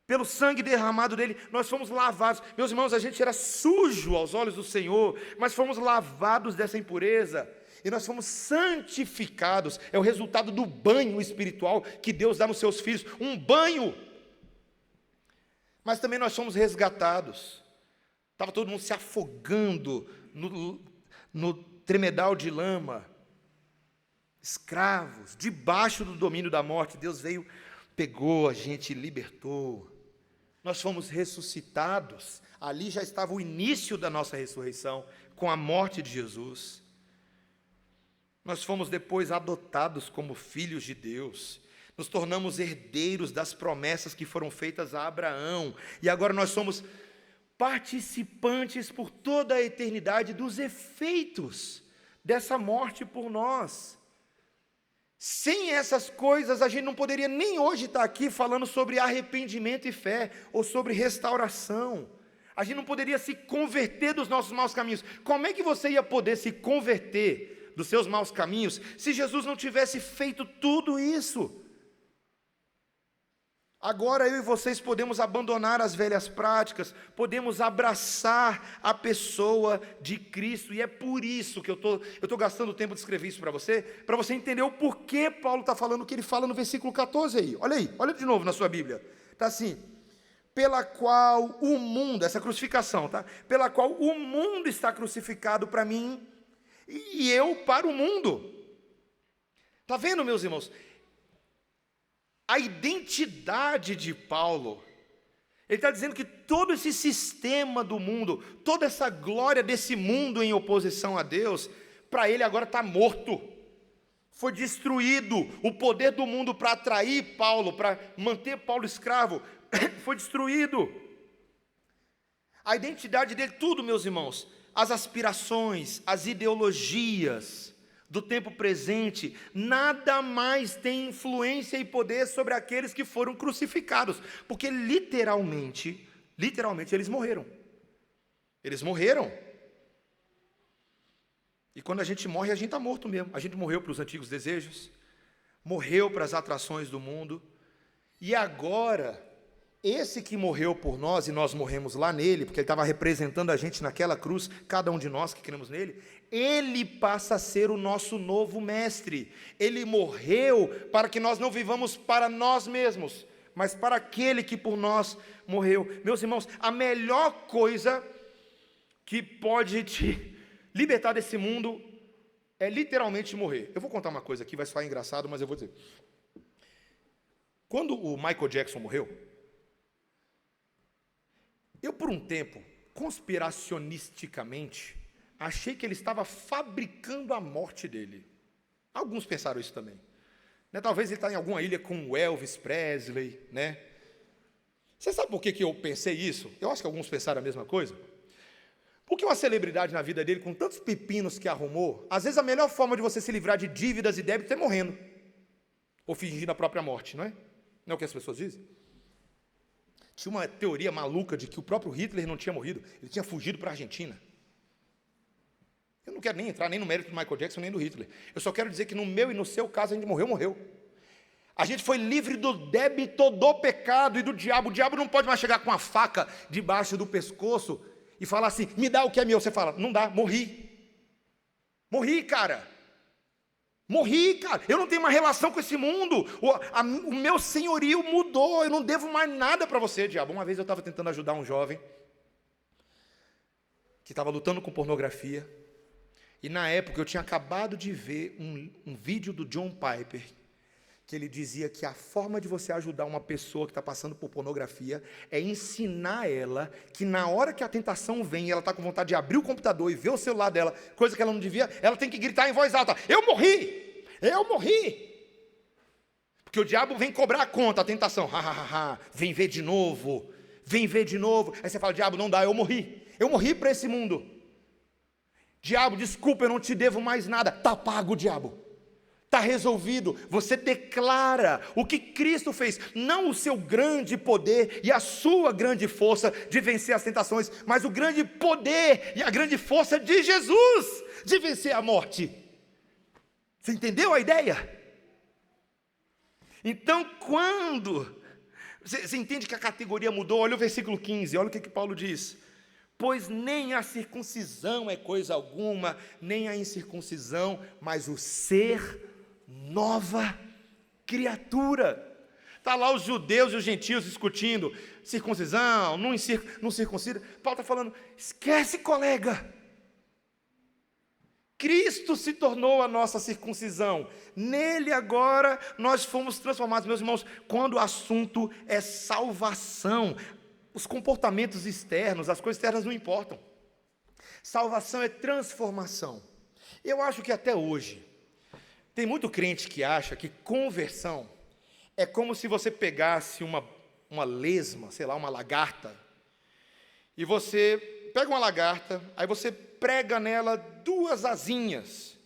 pelo sangue derramado dele, nós fomos lavados. Meus irmãos, a gente era sujo aos olhos do Senhor, mas fomos lavados dessa impureza, e nós fomos santificados. É o resultado do banho espiritual que Deus dá nos seus filhos, um banho. Mas também nós fomos resgatados. Estava todo mundo se afogando no tremedal de lama, escravos, debaixo do domínio da morte. Deus veio, pegou a gente, libertou. Nós fomos ressuscitados. Ali já estava o início da nossa ressurreição, com a morte de Jesus. Nós fomos depois adotados como filhos de Deus. Nos tornamos herdeiros das promessas que foram feitas a Abraão. E agora nós somos participantes por toda a eternidade dos efeitos dessa morte por nós. Sem essas coisas, a gente não poderia nem hoje estar aqui falando sobre arrependimento e fé, ou sobre restauração. A gente não poderia se converter dos nossos maus caminhos. Como é que você ia poder se converter dos seus maus caminhos se Jesus não tivesse feito tudo isso? Agora eu e vocês podemos abandonar as velhas práticas, podemos abraçar a pessoa de Cristo, e é por isso que eu estou gastando tempo de escrever isso para você entender o porquê Paulo está falando o que ele fala no versículo 14 aí, olha de novo na sua Bíblia, está assim: pela qual o mundo, essa crucificação, tá? Pela qual o mundo está crucificado para mim, e eu para o mundo. Está vendo, meus irmãos? A identidade de Paulo, ele está dizendo que todo esse sistema do mundo, toda essa glória desse mundo em oposição a Deus, para ele agora está morto, foi destruído. O poder do mundo para atrair Paulo, para manter Paulo escravo, foi destruído. A identidade dele, tudo, meus irmãos, as aspirações, as ideologias do tempo presente, nada mais tem influência e poder sobre aqueles que foram crucificados, porque literalmente eles morreram. Eles morreram. E quando a gente morre, a gente está morto mesmo. A gente morreu para os antigos desejos, morreu para as atrações do mundo, e agora, esse que morreu por nós, e nós morremos lá nele, porque ele estava representando a gente naquela cruz, cada um de nós que cremos nele, ele passa a ser o nosso novo mestre. Ele morreu para que nós não vivamos para nós mesmos, mas para aquele que por nós morreu. Meus irmãos, a melhor coisa que pode te libertar desse mundo é literalmente morrer. Eu vou contar uma coisa aqui, vai soar engraçado, mas eu vou dizer. Quando o Michael Jackson morreu, eu por um tempo, conspiracionisticamente, achei que ele estava fabricando a morte dele. Alguns pensaram isso também. Talvez ele está em alguma ilha com o Elvis Presley, né? Você sabe por que eu pensei isso? Eu acho que alguns pensaram a mesma coisa. Porque uma celebridade na vida dele, com tantos pepinos que arrumou, às vezes a melhor forma de você se livrar de dívidas e débitos é morrendo. Ou fingindo a própria morte, não é? Não é o que as pessoas dizem? Tinha uma teoria maluca de que o próprio Hitler não tinha morrido, ele tinha fugido para a Argentina. Eu não quero nem entrar nem no mérito do Michael Jackson, nem do Hitler. Eu só quero dizer que no meu e no seu caso, a gente morreu. A gente foi livre do débito do pecado e do diabo. O diabo não pode mais chegar com a faca debaixo do pescoço e falar assim, me dá o que é meu. Você fala, não dá, morri, cara. Morri, cara. Eu não tenho uma relação com esse mundo. O meu senhorio mudou. Eu não devo mais nada para você, diabo. Uma vez eu estava tentando ajudar um jovem que estava lutando com pornografia. E na época eu tinha acabado de ver um vídeo do John Piper, que ele dizia que a forma de você ajudar uma pessoa que está passando por pornografia é ensinar ela que na hora que a tentação vem e ela está com vontade de abrir o computador e ver o celular dela, coisa que ela não devia, ela tem que gritar em voz alta, eu morri! Porque o diabo vem cobrar a conta, a tentação, vem ver de novo. Aí você fala, diabo, não dá, eu morri para esse mundo. Diabo, desculpa, eu não te devo mais nada. Está pago, diabo. Está resolvido. Você declara o que Cristo fez, não o seu grande poder e a sua grande força de vencer as tentações, mas o grande poder e a grande força de Jesus de vencer a morte. Você entendeu a ideia? Então, quando você entende que a categoria mudou, olha o versículo 15, olha o que Paulo diz. Pois nem a circuncisão é coisa alguma, nem a incircuncisão, mas o ser nova criatura. Está lá os judeus e os gentios discutindo, circuncisão, não circuncida. Paulo está falando, esquece, colega. Cristo se tornou a nossa circuncisão. Nele agora nós fomos transformados. Meus irmãos, quando o assunto é salvação, os comportamentos externos, as coisas externas não importam. Salvação é transformação. Eu acho que até hoje, tem muito crente que acha que conversão é como se você pegasse uma lesma, sei lá, uma lagarta, e você pega uma lagarta, aí você prega nela 2 asinhas,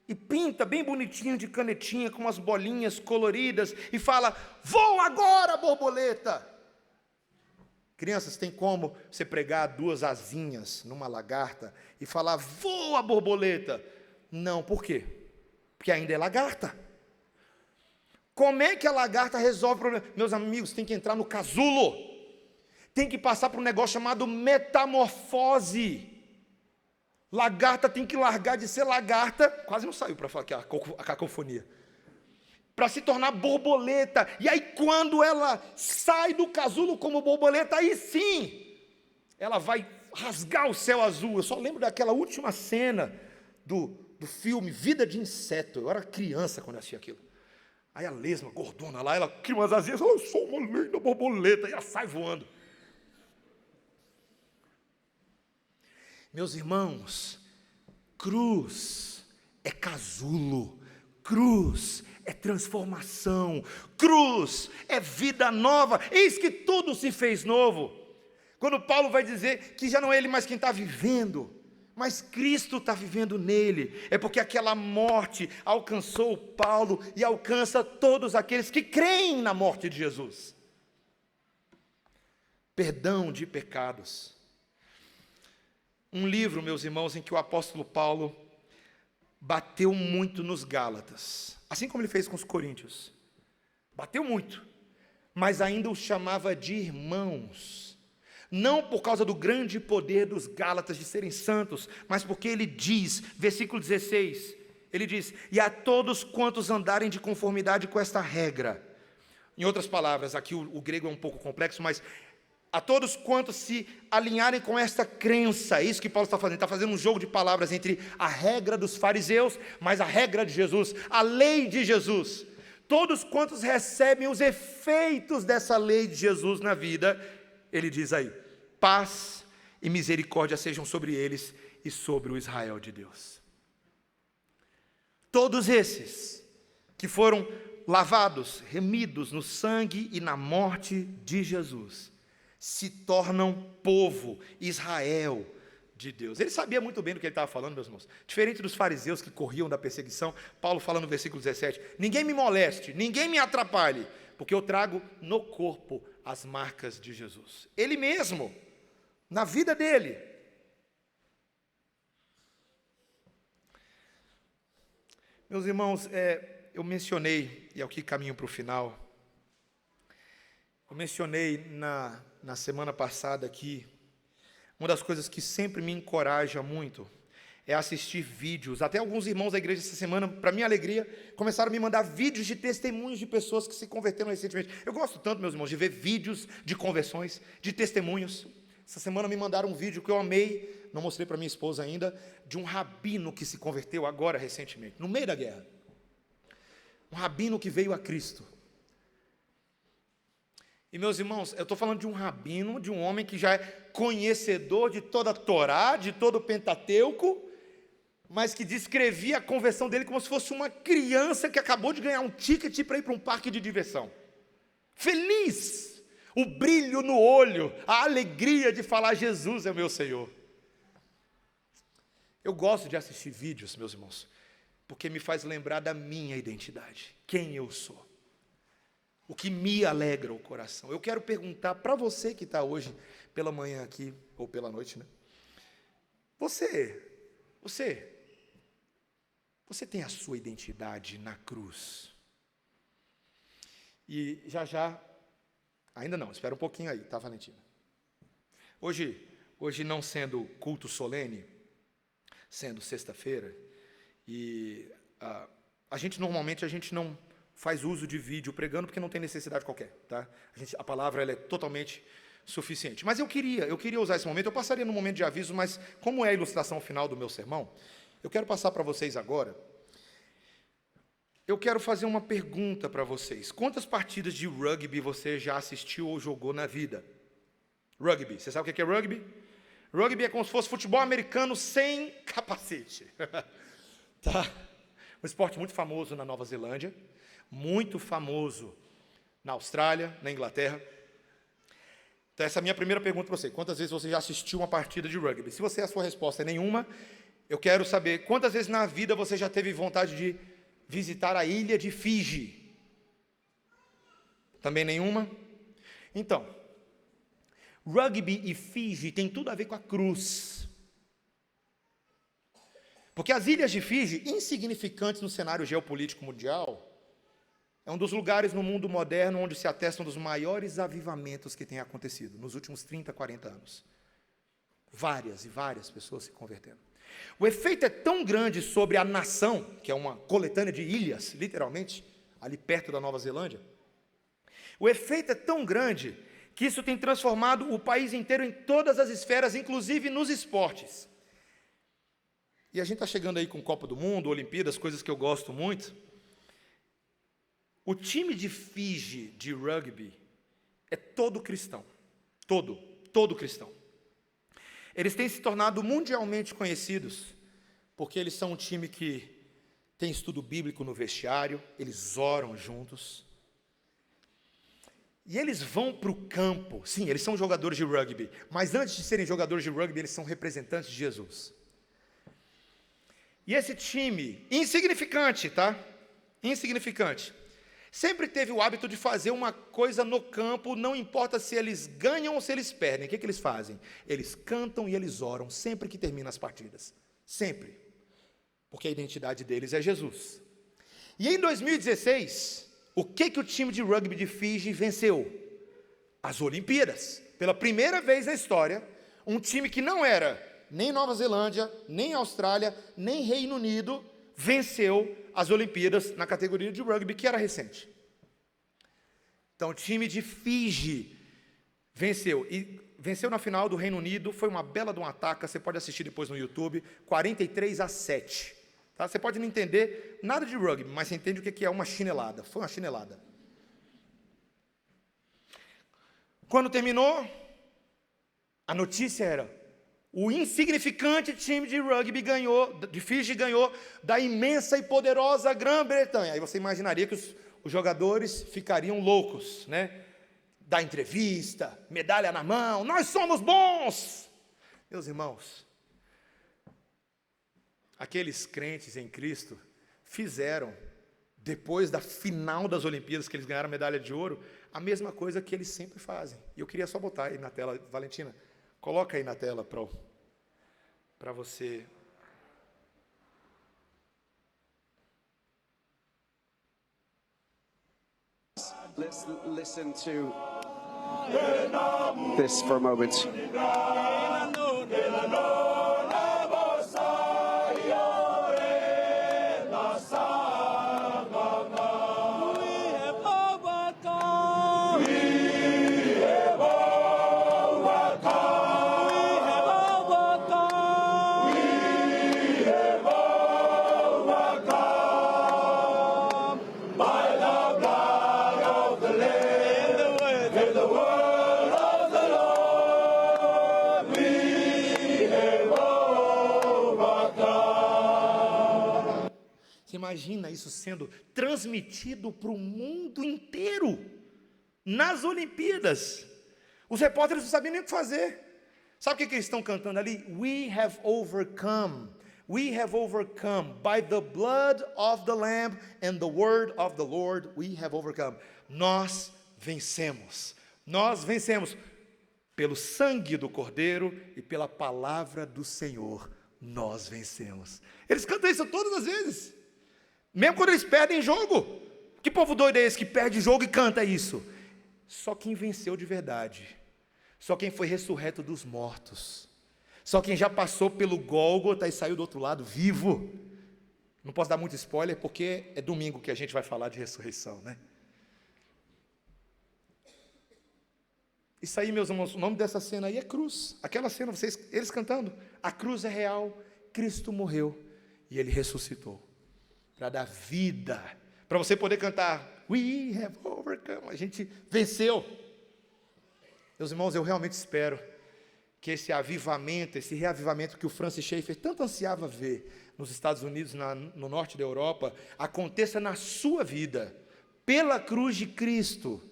e pinta bem bonitinho de canetinha, com umas bolinhas coloridas, e fala, voa agora, borboleta! Crianças, tem como você pregar 2 asinhas numa lagarta, e falar, voa, borboleta? Não, por quê? Porque ainda é lagarta. Como é que a lagarta resolve o problema? Meus amigos, tem que entrar no casulo. Tem que passar por um negócio chamado metamorfose. Lagarta tem que largar de ser lagarta, quase não saiu para falar aqui a cacofonia, para se tornar borboleta. E aí quando ela sai do casulo como borboleta, aí sim, ela vai rasgar o céu azul. Eu só lembro daquela última cena do filme Vida de Inseto. Eu era criança quando eu assisti aquilo. Aí a lesma gordona lá, ela cria umas asinhas, eu sou uma linda borboleta, e ela sai voando. Meus irmãos, cruz é casulo, cruz é transformação, cruz é vida nova. Eis que tudo se fez novo. Quando Paulo vai dizer que já não é ele mais quem está vivendo, mas Cristo está vivendo nele, é porque aquela morte alcançou Paulo e alcança todos aqueles que creem na morte de Jesus. Perdão de pecados. Um livro, meus irmãos, em que o apóstolo Paulo bateu muito nos Gálatas, assim como ele fez com os coríntios. Bateu muito, mas ainda os chamava de irmãos. Não por causa do grande poder dos Gálatas de serem santos, mas porque ele diz, versículo 16, ele diz, e a todos quantos andarem de conformidade com esta regra. Em outras palavras, aqui o grego é um pouco complexo, mas a todos quantos se alinharem com esta crença, é isso que Paulo está fazendo um jogo de palavras entre a regra dos fariseus, mas a regra de Jesus, a lei de Jesus. Todos quantos recebem os efeitos dessa lei de Jesus na vida, ele diz aí, paz e misericórdia sejam sobre eles e sobre o Israel de Deus. Todos esses que foram lavados, remidos no sangue e na morte de Jesus, se tornam povo, Israel de Deus. Ele sabia muito bem do que ele estava falando, meus irmãos. Diferente dos fariseus que corriam da perseguição, Paulo fala no versículo 17, ninguém me moleste, ninguém me atrapalhe, porque eu trago no corpo as marcas de Jesus. Ele mesmo, na vida dele. Meus irmãos, eu mencionei, e é o que caminho para o final, eu mencionei na semana passada aqui, uma das coisas que sempre me encoraja muito é assistir vídeos. Até alguns irmãos da igreja essa semana, para minha alegria, começaram a me mandar vídeos de testemunhos de pessoas que se converteram recentemente. Eu gosto tanto, meus irmãos, de ver vídeos de conversões, de testemunhos. Essa semana me mandaram um vídeo que eu amei, não mostrei para minha esposa ainda, de um rabino que se converteu agora recentemente, no meio da guerra. Um rabino que veio a Cristo. E, meus irmãos, eu estou falando de um rabino, de um homem que já é conhecedor de toda a Torá, de todo o Pentateuco, mas que descrevia a conversão dele como se fosse uma criança que acabou de ganhar um ticket para ir para um parque de diversão. Feliz, o brilho no olho, a alegria de falar, Jesus é o meu Senhor. Eu gosto de assistir vídeos, meus irmãos, porque me faz lembrar da minha identidade, quem eu sou. O que me alegra o coração. Eu quero perguntar para você que está hoje pela manhã aqui, ou pela noite, né? Você tem a sua identidade na cruz. E já, ainda não, espera um pouquinho aí, tá, Valentina? Hoje não sendo culto solene, sendo sexta-feira, e a gente normalmente não faz uso de vídeo pregando porque não tem necessidade qualquer, tá? A palavra ela é totalmente suficiente. Mas eu queria usar esse momento, eu passaria no momento de aviso, mas como é a ilustração final do meu sermão, Eu quero passar para vocês agora. Eu quero fazer uma pergunta para vocês. Quantas partidas de rugby você já assistiu ou jogou na vida? Rugby. Você sabe o que é rugby? Rugby é como se fosse futebol americano sem capacete. Tá? Um esporte muito famoso na Nova Zelândia, muito famoso na Austrália, na Inglaterra. Então, essa é a minha primeira pergunta para você. Quantas vezes você já assistiu uma partida de rugby? Se a sua resposta é nenhuma, eu quero saber quantas vezes na vida você já teve vontade de visitar a ilha de Fiji. Também nenhuma? Então, rugby e Fiji tem tudo a ver com a cruz. Porque as ilhas de Fiji, insignificantes no cenário geopolítico mundial, é um dos lugares no mundo moderno onde se atestam dos maiores avivamentos que têm acontecido nos últimos 30, 40 anos. Várias e várias pessoas se convertendo. O efeito é tão grande sobre a nação, que é uma coletânea de ilhas, literalmente, ali perto da Nova Zelândia. O efeito é tão grande que isso tem transformado o país inteiro em todas as esferas, inclusive nos esportes. E a gente está chegando aí com Copa do Mundo, Olimpíadas, coisas que eu gosto muito. O time de Fiji de rugby é todo cristão. Todo cristão. Eles têm se tornado mundialmente conhecidos, porque eles são um time que tem estudo bíblico no vestiário, eles oram juntos. E eles vão para o campo. Sim, eles são jogadores de rugby, mas antes de serem jogadores de rugby, eles são representantes de Jesus. E esse time, insignificante, tá? Insignificante. Sempre teve o hábito de fazer uma coisa no campo, não importa se eles ganham ou se eles perdem. O que eles fazem? Eles cantam e eles oram sempre que terminam as partidas. Sempre. Porque a identidade deles é Jesus. E em 2016, o que o time de rugby de Fiji venceu? As Olimpíadas. Pela primeira vez na história, um time que não era nem Nova Zelândia, nem Austrália, nem Reino Unido, venceu as Olimpíadas na categoria de rugby, que era recente. Então, o time de Fiji venceu. E venceu na final do Reino Unido, foi uma bela de um ataque, você pode assistir depois no YouTube, 43-7. Tá? Você pode não entender nada de rugby, mas você entende o que é uma chinelada. Foi uma chinelada. Quando terminou, a notícia era: o insignificante time de rugby de Fiji ganhou da imensa e poderosa Grã-Bretanha. Aí você imaginaria que os jogadores ficariam loucos, né? Da entrevista, medalha na mão, nós somos bons! Meus irmãos, aqueles crentes em Cristo fizeram, depois da final das Olimpíadas, que eles ganharam a medalha de ouro, a mesma coisa que eles sempre fazem. E eu queria só botar aí na tela, Valentina, coloca aí na tela para você. Let's listen to this for a moment. Você imagina isso sendo transmitido para o mundo inteiro, nas Olimpíadas. Os repórteres não sabiam nem o que fazer. Sabe o que eles estão cantando ali? We have overcome. We have overcome. By the blood of the Lamb and the word of the Lord, we have overcome. Nós vencemos. Nós vencemos. Pelo sangue do Cordeiro e pela palavra do Senhor, nós vencemos. Eles cantam isso todas as vezes. Mesmo quando eles perdem jogo. Que povo doido é esse que perde jogo e canta isso? Só quem venceu de verdade. Só quem foi ressurreto dos mortos. Só quem já passou pelo Gólgota e saiu do outro lado vivo. Não posso dar muito spoiler, porque é domingo que a gente vai falar de ressurreição, né? Isso aí, meus irmãos, o nome dessa cena aí é cruz. Aquela cena, eles cantando. A cruz é real, Cristo morreu. e Ele ressuscitou para dar vida, para você poder cantar We have overcome, a gente venceu. Meus irmãos, eu realmente espero que esse avivamento, esse reavivamento que o Francis Schaeffer tanto ansiava ver nos Estados Unidos, no norte da Europa, aconteça na sua vida, pela cruz de Cristo,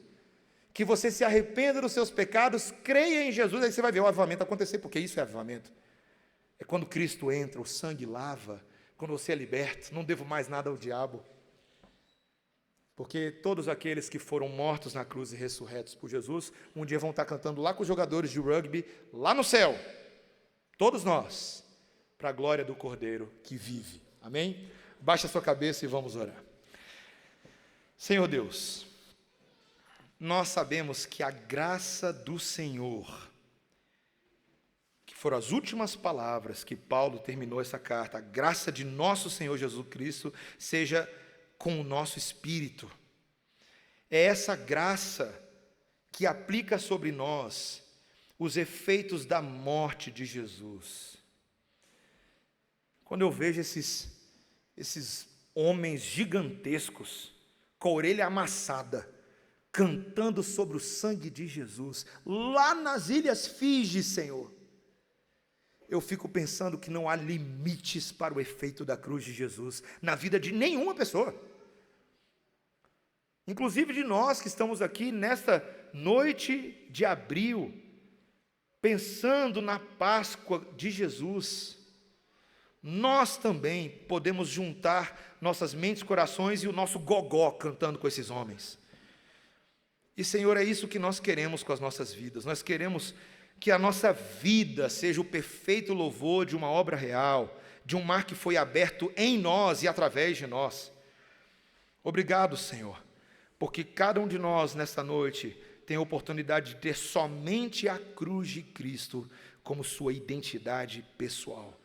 que você se arrependa dos seus pecados, creia em Jesus, aí você vai ver o avivamento acontecer, porque isso é avivamento. É quando Cristo entra, o sangue lava, quando você é liberto, não devo mais nada ao diabo. Porque todos aqueles que foram mortos na cruz e ressurretos por Jesus, um dia vão estar cantando lá com os jogadores de rugby, lá no céu. Todos nós, para a glória do Cordeiro que vive. Amém? Baixa a sua cabeça e vamos orar. Senhor Deus, nós sabemos que a graça do Senhor, que foram as últimas palavras que Paulo terminou essa carta, a graça de nosso Senhor Jesus Cristo, seja com o nosso espírito. É essa graça que aplica sobre nós os efeitos da morte de Jesus. Quando eu vejo esses homens gigantescos, com a orelha amassada, cantando sobre o sangue de Jesus, lá nas Ilhas Fiji, Senhor, eu fico pensando que não há limites para o efeito da cruz de Jesus na vida de nenhuma pessoa. Inclusive de nós que estamos aqui nesta noite de abril, pensando na Páscoa de Jesus, nós também podemos juntar nossas mentes, corações e o nosso gogó cantando com esses homens. E Senhor, é isso que nós queremos com as nossas vidas. Nós queremos que a nossa vida seja o perfeito louvor de uma obra real, de um mar que foi aberto em nós e através de nós. Obrigado, Senhor, porque cada um de nós nesta noite tem a oportunidade de ter somente a cruz de Cristo como sua identidade pessoal.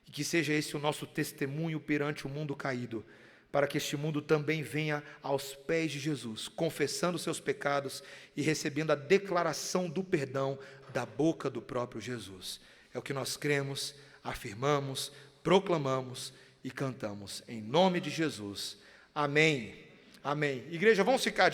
E que seja esse o nosso testemunho perante o mundo caído, para que este mundo também venha aos pés de Jesus, confessando seus pecados e recebendo a declaração do perdão da boca do próprio Jesus. É o que nós cremos, afirmamos, proclamamos e cantamos. Em nome de Jesus. Amém. Amém. Igreja, vamos ficar de